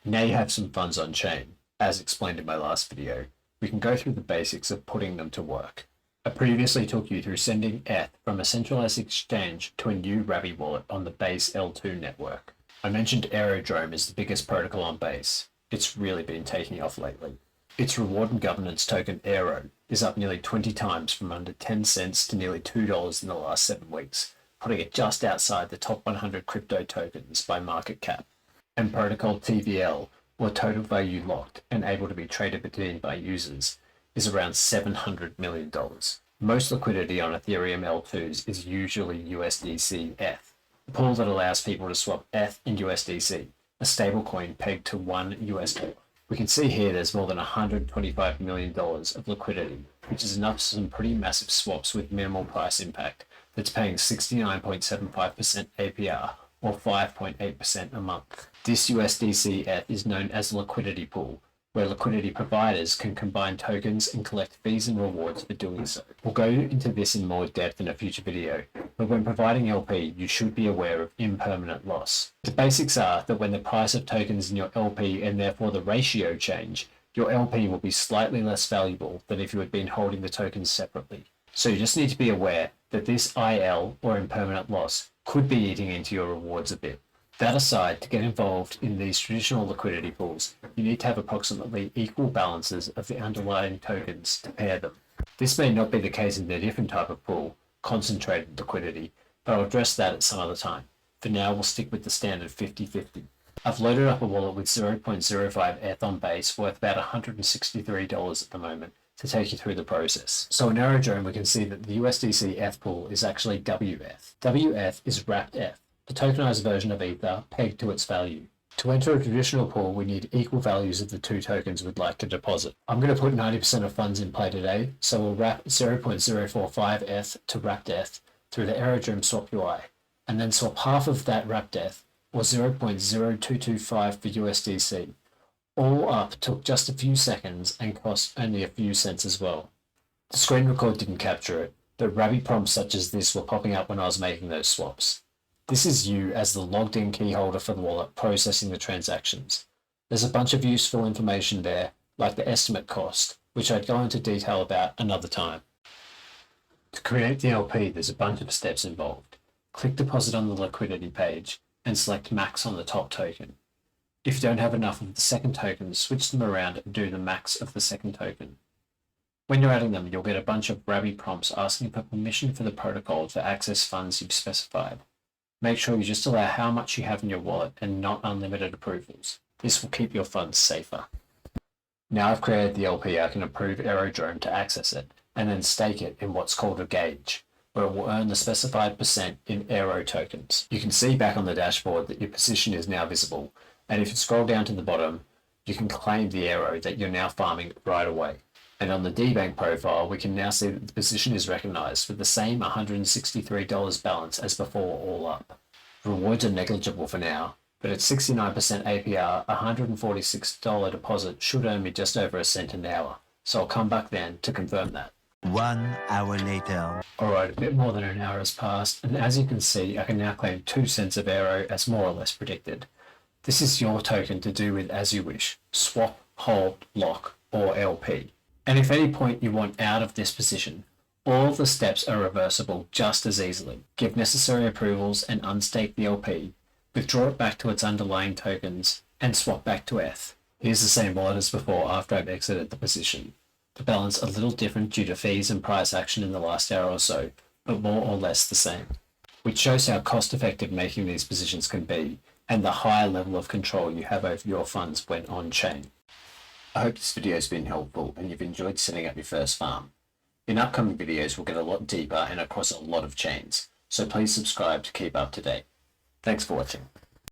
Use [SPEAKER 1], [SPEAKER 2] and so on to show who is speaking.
[SPEAKER 1] Now you have some funds on chain. As explained in my last video, we can go through the basics of putting them to work. I previously took you through sending ETH from a centralized exchange to a new Ravi wallet on the Base L2 network. I mentioned Aerodrome is the biggest protocol on Base. It's really been taking off lately. Its reward and governance token Aero is up nearly 20 times from under 10 cents to nearly $2 in the last 7 weeks, putting it just outside the top 100 crypto tokens by market cap. And protocol TVL, or total value locked and able to be traded between by users, is around $700 million. Most liquidity on Ethereum L2s is usually USDC-ETH, a pool that allows people to swap ETH and USDC, a stablecoin pegged to $1. We can see here there's more than $125 million of liquidity, which is enough for some pretty massive swaps with minimal price impact that's paying 69.75% APR or 5.8% a month. This USDC-ETH is known as a liquidity pool, where liquidity providers can combine tokens and collect fees and rewards for doing so. We'll go into this in more depth in a future video, but when providing LP, you should be aware of impermanent loss. The basics are that when the price of tokens in your LP and therefore the ratio change, your LP will be slightly less valuable than if you had been holding the tokens separately. So you just need to be aware that this IL or impermanent loss could be eating into your rewards a bit. That aside, to get involved in these traditional liquidity pools, you need to have approximately equal balances of the underlying tokens to pair them. This may not be the case in a different type of pool, concentrated liquidity, but I'll address that at some other time. For now, we'll stick with the standard 50-50. I've loaded up a wallet with 0.05 ETH on Base worth about $163 at the moment to take you through the process. So in Aerodrome, we can see that the USDC-ETH pool is actually WETH. WETH is wrapped ETH, the tokenized version of Ether pegged to its value. To enter a traditional pool, we need equal values of the two tokens we'd like to deposit. I'm going to put 90% of funds in play today, so we'll wrap 0.045 ETH to wrapped ETH through the Aerodrome Swap UI, and then swap half of that wrapped ETH, or 0.0225 for USDC. All up took just a few seconds and cost only a few cents as well. The screen record didn't capture it, but Ravi prompts such as this were popping up when I was making those swaps. This is you as the logged in key holder for the wallet processing the transactions. There's a bunch of useful information there, like the estimate cost, which I'd go into detail about another time. To create the LP, there's a bunch of steps involved. Click deposit on the liquidity page and select max on the top token. If you don't have enough of the second token, switch them around and do the max of the second token. When you're adding them, you'll get a bunch of Ravi prompts asking for permission for the protocol to access funds you've specified. Make sure you just allow how much you have in your wallet and not unlimited approvals. This will keep your funds safer. Now I've created the LP, I can approve Aerodrome to access it, and then stake it in what's called a gauge, where it will earn the specified percent in Aero tokens. You can see back on the dashboard that your position is now visible, and if you scroll down to the bottom, you can claim the Aero that you're now farming right away. And on the DBank profile, we can now see that the position is recognized with the same $163 balance as before all up. Rewards are negligible for now, but at 69% APR, a $146 deposit should earn me just over a cent an hour. So I'll come back then to confirm that.
[SPEAKER 2] 1 hour later.
[SPEAKER 1] Alright, a bit more than an hour has passed, and as you can see, I can now claim 2 cents of Aero as more or less predicted. This is your token to do with as you wish, swap, hold, lock, or LP. And if at any point you want out of this position, all the steps are reversible just as easily. Give necessary approvals and unstake the LP, withdraw it back to its underlying tokens, and swap back to ETH. Here's the same wallet as before after I've exited the position. The balance a little different due to fees and price action in the last hour or so, but more or less the same. Which shows how cost effective making these positions can be, and the higher level of control you have over your funds when on chain. I hope this video has been helpful and you've enjoyed setting up your first farm. In upcoming videos we'll get a lot deeper and across a lot of chains, so please subscribe to keep up to date. Thanks for watching.